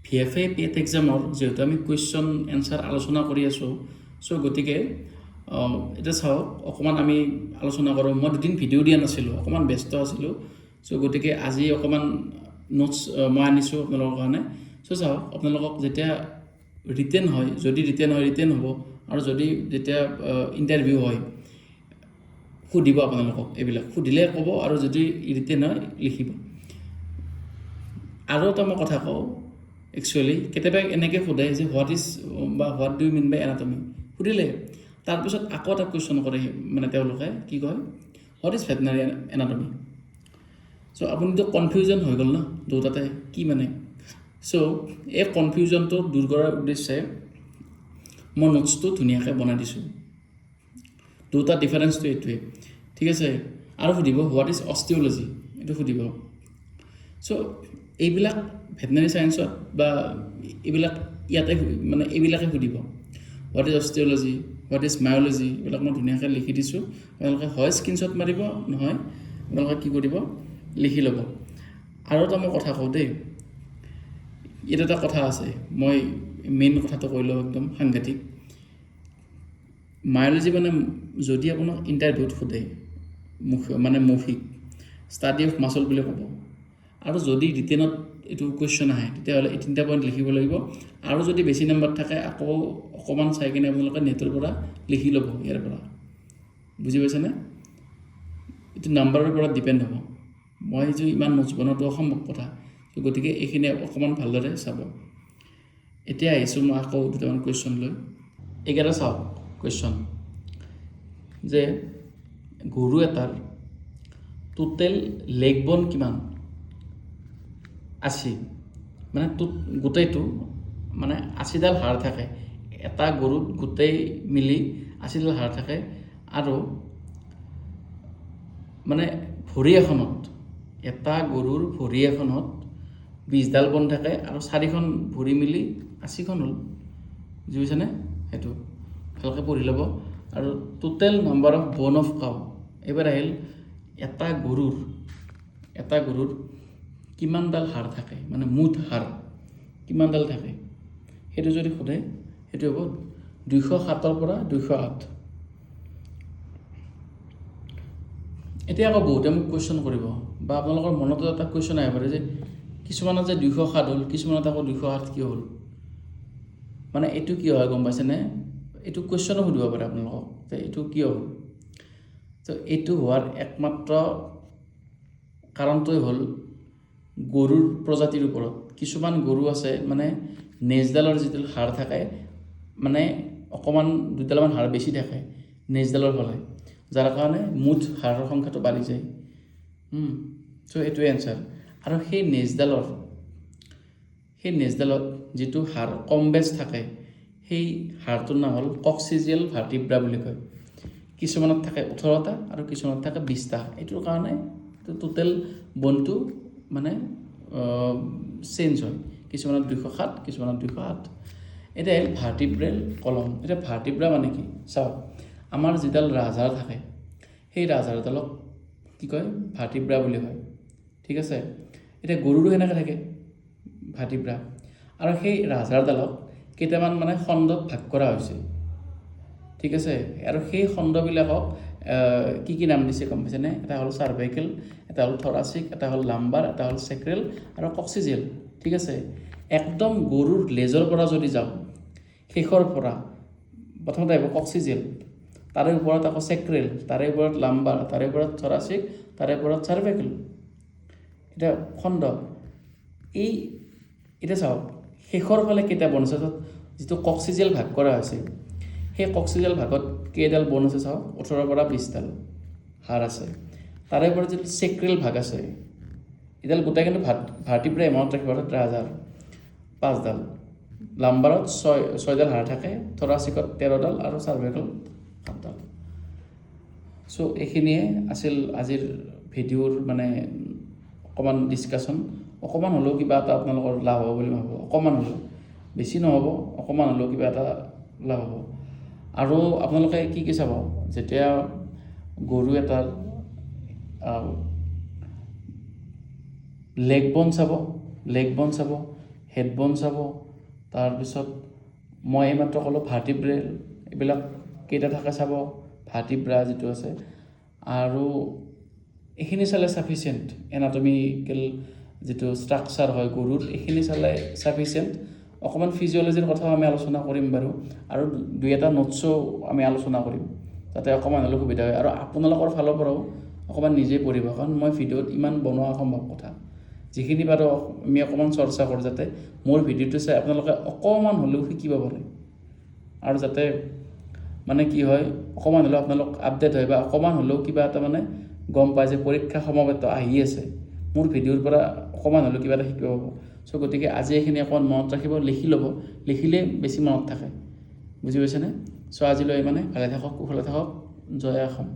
VFA PET এক্সামৰ যেহেতু আমি question answer আলোচনা কৰি আছোঁ চ' গতিকে এতিয়া চাওক অকণমান আমি আলোচনা কৰোঁ মই দুদিন ভিডিঅ' দিয়া নাছিলোঁ অকণমান ব্যস্ত আছিলোঁ চ' গতিকে আজি অকণমান নোটছ মই আনিছোঁ আপোনালোকৰ কাৰণে চ' চাওক আপোনালোকক যেতিয়া ৰিটেন হয় যদি ৰিটেন হয় ৰিটেন হ'ব আৰু যদি যেতিয়া ইণ্টাৰভিউ হয় সুধিব আপোনালোকক এইবিলাক সুধিলে ক'ব আৰু যদি ৰিটেন হয় লিখিব আৰু এটা মই কথা কওঁ একচুৱেলি কেতিয়াবা এনেকৈ সোধে যে হোৱাট ইজ বা what do you mean by anatomy সুধিলে তাৰপিছত আকৌ এটা কুৱেশ্যন কৰে মানে তেওঁলোকে কি কয় হোৱাট ইজ ভেটেনাৰী এনাটমি চ' আপুনিতো কনফিউজন হৈ গ'ল ন দুটাতে কি মানে চ' এই কনফিউজনটো দূৰ কৰাৰ উদ্দেশ্যে মই নোটছটো ধুনীয়াকৈ বনাই দিছোঁ দুটা ডিফাৰেঞ্চটো এইটোৱে ঠিক আছে আৰু সুধিব হোৱাট ইজ অষ্টিঅ'লজি এইটো সুধিব চ' এইবিলাক ভেটেনাৰী ছায়েন্সত বা এইবিলাক ইয়াতে মানে এইবিলাকে সুধিব হোৱাট ইজ অষ্টিঅ'লজি হোৱাট ইজ মায়'লজি এইবিলাক মই ধুনীয়াকৈ লিখি দিছোঁ আপোনালোকে হয় স্ক্ৰীনশ্বট মাৰিব নহয় আপোনালোকে কি কৰিব লিখি ল'ব আৰু এটা মই কথা কওঁ দেই ইয়াত এটা কথা আছে মই মেইন কথাটো কৈ লওঁ একদম সাংঘাতিক মায়'লজি মানে যদি আপোনাক ইণ্টাৰভিউত সোধে মানে মৌখিক ষ্টাডি অফ মাছল বুলি ক'ব আৰু যদি ৰিটেনত এইটো কুৱেশ্যন আহে তেতিয়াহ'লে এই 3টা পইণ্ট লিখিব লাগিব আৰু যদি বেছি নম্বৰ থাকে আকৌ অকণমান চাই কিনে আপোনালোকে নেটৰ পৰা লিখি ল'ব ইয়াৰ পৰা বুজি পাইছেনে এইটো নাম্বাৰৰ পৰা ডিপেণ্ড হ'ব মই যে ইমান নোটছ বনোৱাটো অসম্ভৱ কথা গতিকে এইখিনি অকণমান ভালদৰে চাব এতিয়া আহিছোঁ মই আকৌ দুটামান কুৱেশ্যন লৈ এইকেইটা চাওক কুৱেশ্যন যে গৰু এটাৰ টোটেল লেগ বন কিমান 80 মানে গোটেইটো মানে 80ডাল হাড় থাকে এটা গৰুত গোটেই মিলি 80ডাল হাড় থাকে আৰু মানে ভৰি এখনত এটা গৰুৰ ভৰি এখনত 20ডাল বন থাকে আৰু 4খন ভৰি মিলি 80খন হ'ল বুজি পাইছেনে সেইটো ভালকৈ পঢ়ি ল'ব আৰু টোটেল নাম্বাৰ অফ বন অফ কাউ এইবাৰ আহিল এটা গৰুৰ কিমানডাল হাড় থাকে মানে মুঠ হাড় কিমানডাল থাকে সেইটো যদি সোধে সেইটো হ'ব 207ৰ পৰা 208 এতিয়া আকৌ বহুতে মোক কুৱেশ্যন কৰিব বা আপোনালোকৰ মনতো এটা কুৱেশ্যন আহিব পাৰে যে কিছুমানত যে 207 হ'ল কিছুমানত আকৌ 208 কিয় হ'ল মানে এইটো কিয় হয় গম পাইছেনে এইটো কুৱেশ্যনো সুধিব পাৰে আপোনালোকক যে এইটো কিয় হ'ল তো এইটো হোৱাৰ একমাত্ৰ কাৰণটোৱে হ'ল গৰুৰ প্ৰজাতিৰ ওপৰত কিছুমান গৰু আছে মানে নেজডালৰ যিটো হাড় থাকে মানে অকণমান 2ডালমান হাড় বেছি থাকে নেজডালৰ ফালে যাৰ কাৰণে মুঠ হাড়ৰ সংখ্যাটো বাঢ়ি যায় চ' এইটোৱে এনচাৰ আৰু সেই নেজডালত যিটো হাড় কম বেছ থাকে সেই হাড়টোৰ নাম হ'ল কক্সিজিয়েল ভাৰ্টিব্ৰা বুলি কয় কিছুমানত থাকে 18টা আৰু কিছুমানত থাকে 20টা এইটোৰ কাৰণে টোটেল বনটো মানে চেঞ্জ হয় কিছুমানত 207 কিছুমানত 208 এটা হ'ল ভাৰ্টিব্ৰেল কলম এতিয়া ভাৰ্টিব্ৰা মানে কি চাওক আমাৰ যিডাল ৰাজহাড় থাকে সেই ৰাজহাড়ডালক কি কয় ভাৰ্টিব্ৰা বুলি কয় ঠিক আছে এতিয়া গৰুৰো সেনেকৈ থাকে ভাৰ্টিব্ৰা আৰু সেই ৰাজহাড়ডালক কেইটামান মানে খণ্ডত ভাগ কৰা হৈছে ঠিক আছে আৰু সেই খণ্ডবিলাকক কি নাম দিছে গম পাইছেনে এটা হ'ল চাৰ্ভাইকেল এটা হ'ল থৰাচিক এটা হ'ল লাম্বাৰ এটা হ'ল চেক্ৰেল আৰু কক্সিজিয়েল ঠিক আছে একদম গৰুৰ লেজৰ পৰা যদি যাওঁ শেষৰ পৰা প্ৰথমতে আহিব কক্সিজিয়েল তাৰে ওপৰত আকৌ চেক্ৰেল তাৰে ওপৰত লাম্বাৰ তাৰে ওপৰত থৰাচিক তাৰে ওপৰত চাৰ্ভাইকেল এতিয়া খণ্ড এই এতিয়া চাওক শেষৰ ফালে কেইটা বন আছে যিটো কক্সিজিয়েল ভাগ কৰা হৈছে সেই কক্সিজিয়েল ভাগত কেইডাল বন আছে চাওক 18 পৰা 20ডাল হাড় আছে তাৰে ওপৰত যিটো চেক্ৰেল ভাগ আছে এডাল গোটাই কিন্তু ভাৰ্টিব্ৰা এমাউণ্ট ৰাখিব ৰাজহাড় 5ডাল লাম্বাৰত 6ডাল হাড় থাকে থৰাচিকত 13ডাল আৰু চাৰ্ভাইকেল 7ডাল চ' এইখিনিয়ে আছিল আজিৰ ভিডিঅ'ৰ মানে অকণমান ডিছকাশ্যন অকণমান হ'লেও কিবা এটা আপোনালোকৰ লাভ হ'ব বুলি মই ভাবোঁ অকণমান হ'লেও বেছি নহ'ব অকণমান হ'লেও কিবা এটা লাভ হ'ব আৰু আপোনালোকে কি চাব যেতিয়া গৰু এটাৰ লেগ বন চাব হেডবন চাব, তাৰপিছত মই এইমাত্ৰ ক'লোঁ ভাৰ্টিব্ৰেল, এইবিলাক কেইটা থাকে চাব, ভাৰ্টিব্ৰা যিটো আছে, আৰু এইখিনি চালে ছাফিচিয়েণ্ট। এনাটমিকেল যিটো ষ্ট্ৰাকচাৰ হয় গৰুৰ, এইখিনি চালে ছাফিচিয়েণ্ট। অকণমান ফিজিঅ'লজিৰ কথাও আমি আলোচনা কৰিম বাৰু, আৰু দুই এটা নোটছো আমি আলোচনা কৰিম, যাতে অকণমান হ'লেও সুবিধা হয়। আৰু আপোনালোকৰ ফালৰ পৰাও অকণমান নিজেই পঢ়িব, কাৰণ মই ভিডিঅ'ত ইমান বনোৱা অসম্ভৱ কথা। যিখিনি পাৰোঁ আমি অকণমান চৰ্চা কৰোঁ, যাতে মোৰ ভিডিঅ'টো চাই আপোনালোকে অকণমান হ'লেও শিকিব পাৰে, আৰু যাতে মানে কি হয় অকণমান হ'লেও আপোনালোক আপডেট হয়, বা অকণমান হ'লেও কিবা এটা মানে গম পায় যে পৰীক্ষা সমবেত আহি আছে, মোৰ ভিডিঅ'ৰ পৰা অকণমান হ'লেও কিবা এটা শিকিব পাব। চ' গতিকে আজি এইখিনি অকণমান মনত ৰাখিব, লিখি ল'ব, লিখিলে বেছি মনত থাকে, বুজি পাইছেনে? চ' আজিলৈ মানে ভালে থাকক, কুশলে থাকক, জয় অসম।